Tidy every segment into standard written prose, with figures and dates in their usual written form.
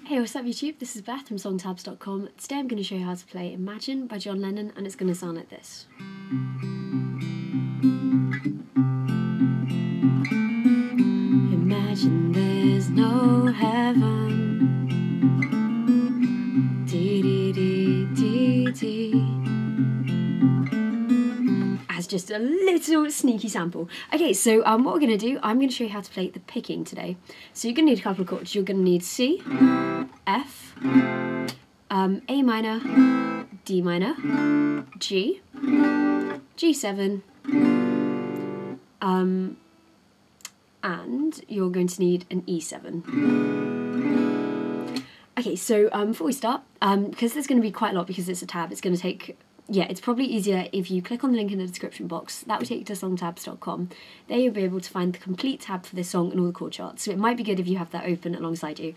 Hey, what's up YouTube? This is Beth from songtabs.com. Today I'm going to show you how to play Imagine by John Lennon, and it's going to sound like this. Imagine there's no heaven. Dee dee dee dee dee. As just a little sneaky sample. Okay, so what we're going to do, I'm going to show you how to play the picking today. So you're going to need a couple of chords. You're going to need C, F, A minor, D minor, G, G7, and you're going to need an E7. Okay, so before we start, because there's going to be quite a lot because it's a tab, it's going to take... Yeah, it's probably easier if you click on the link in the description box. That will take you to songtabs.com. There you'll be able to find the complete tab for this song and all the chord charts. So it might be good if you have that open alongside you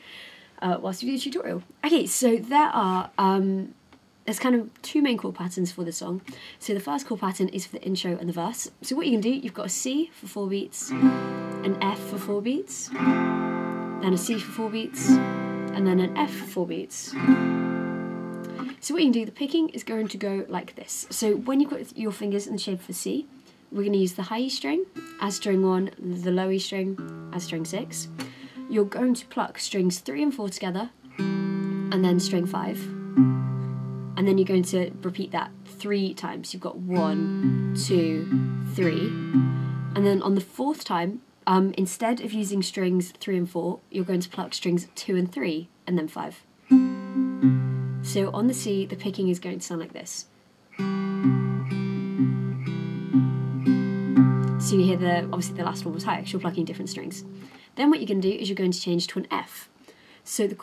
whilst you do the tutorial. Okay, so there are there's kind of two main chord patterns for the song. So the first chord pattern is for the intro and the verse. So what you can do, you've got a C for 4 beats, an F for 4 beats, then a C for 4 beats, and then an F for 4 beats. So what you can do, the picking is going to go like this. So when you've got your fingers in the shape of a C, we're going to use the high E string as string 1, the low E string as string 6. You're going to pluck strings 3 and 4 together, and then string 5. And then you're going to repeat that 3 times. You've got 1, 2, 3. And then on the 4th time, instead of using strings 3 and 4, you're going to pluck strings 2 and 3, and then 5. So on the C, the picking is going to sound like this. So you hear obviously the last one was high, because you're plucking different strings. Then what you're going to do is you're going to change to an F. So the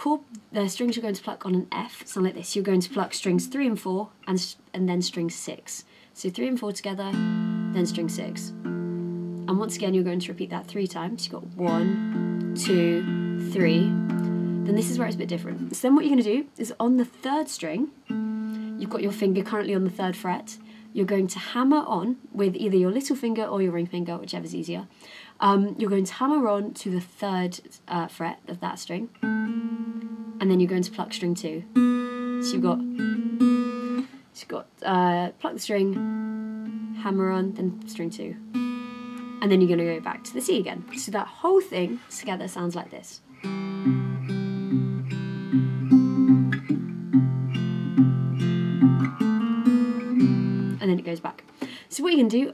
strings you're going to pluck on an F sound like this. You're going to pluck strings 3 and 4, and then string 6. So 3 and 4 together, then string 6. And once again, you're going to repeat that 3 times. You've got 1, 2, 3. Then this is where it's a bit different. So then what you're going to do is on the 3rd string, you've got your finger currently on the 3rd fret, you're going to hammer on with either your little finger or your ring finger, whichever's easier. You're going to hammer on to the 3rd fret of that string, and then you're going to pluck string 2. So you've got pluck the string, hammer on, then string 2. And then you're going to go back to the C again. So that whole thing together sounds like this. And then it goes back. So what you can do,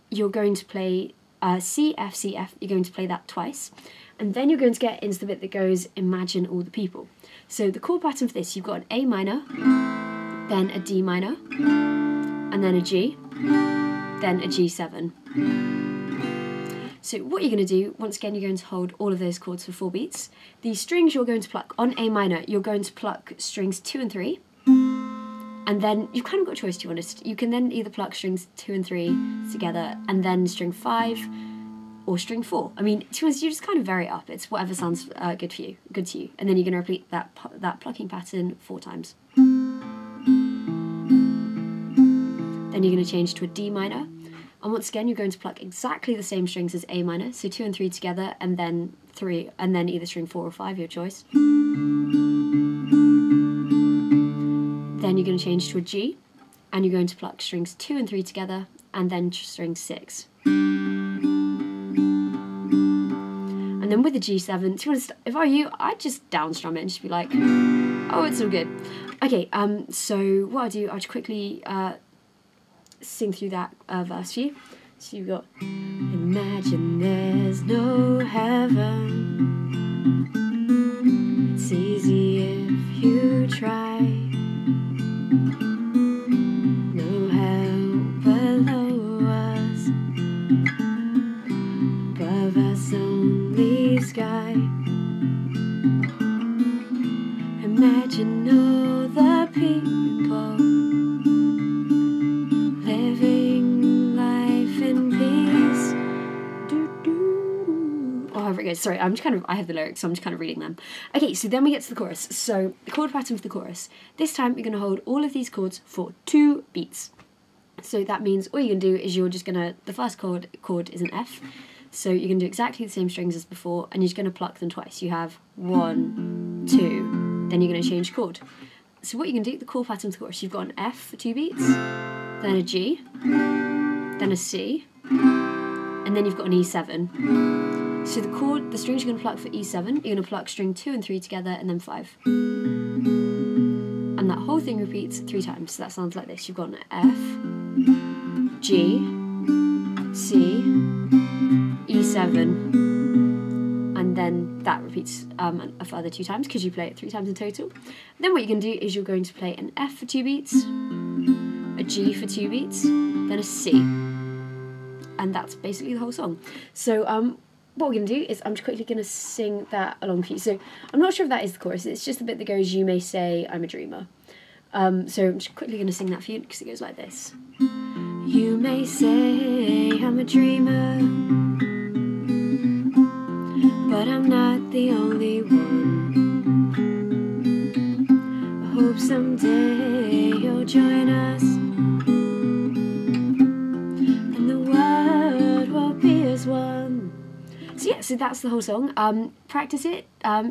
you're going to play C, F, C, F. You're going to play that twice. And then you're going to get into the bit that goes Imagine All the People. So the chord pattern for this, you've got an A minor, then a D minor, and then a G, then a G7. So what you're going to do, once again, you're going to hold all of those chords for 4 beats. The strings you're going to pluck on A minor, you're going to pluck strings 2 and 3. And then you've kind of got a choice, to be honest. You can then either pluck strings 2 and 3 together, and then string 5 or string 4. I mean, to be honest, you just kind of vary it up. It's whatever sounds good to you. And then you're going to repeat that plucking pattern 4 times. Then you're going to change to a D minor. And once again, you're going to pluck exactly the same strings as A minor, so 2 and 3 together, and then 3, and then either string 4 or 5, your choice. Then you're going to change to a G, and you're going to pluck strings 2 and 3 together, and then string 6. And then with the G7, to be honest, if I were you, I'd just downstrum it and just be like, oh, it's all good. Okay, so what I'll do, I'll just quickly sing through that verse for you. So you've got, imagine there's no heaven. It's easy if you try. No hell below us, above us only sky. Imagine all the people living life in peace. Oh, however it goes. Sorry, I have the lyrics, so I'm just kind of reading them. Okay, so then we get to the chorus. So the chord pattern for the chorus. This time you're going to hold all of these chords for 2 beats. So that means all you can do is you're just going to, the first chord is an F. So you're going to do exactly the same strings as before, and you're just going to pluck them twice. You have 1, 2, then you're going to change chord. So what you can do, the chord pattern to the chorus, you've got an F for 2 beats, then a G, then a C, and then you've got an E7. So the strings you're going to pluck for E7, you're going to pluck string 2 and 3 together, and then 5. And that whole thing repeats 3 times. So that sounds like this. You've got an F, G, C, E7, and then that repeats a further 2 times because you play it 3 times in total. Then what you're going to do is you're going to play an F for 2 beats, a G for 2 beats, then a C. And that's basically the whole song. So what we're going to do is I'm just quickly going to sing that along for you. So I'm not sure if that is the chorus, it's just the bit that goes, you may say I'm a dreamer. So I'm just quickly going to sing that for you because it goes like this. You may say I'm a dreamer, but I'm not the only one. I hope someday you'll join us, and the world will be as one. So yeah, so that's the whole song. Practice it,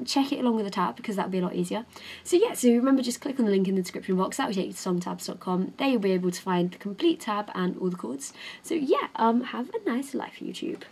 check it along with the tab because that'll be a lot easier. So yeah, so remember, just click on the link in the description box, that will take you to songtabs.com. There you'll be able to find the complete tab and all the chords. So yeah, have a nice life, YouTube.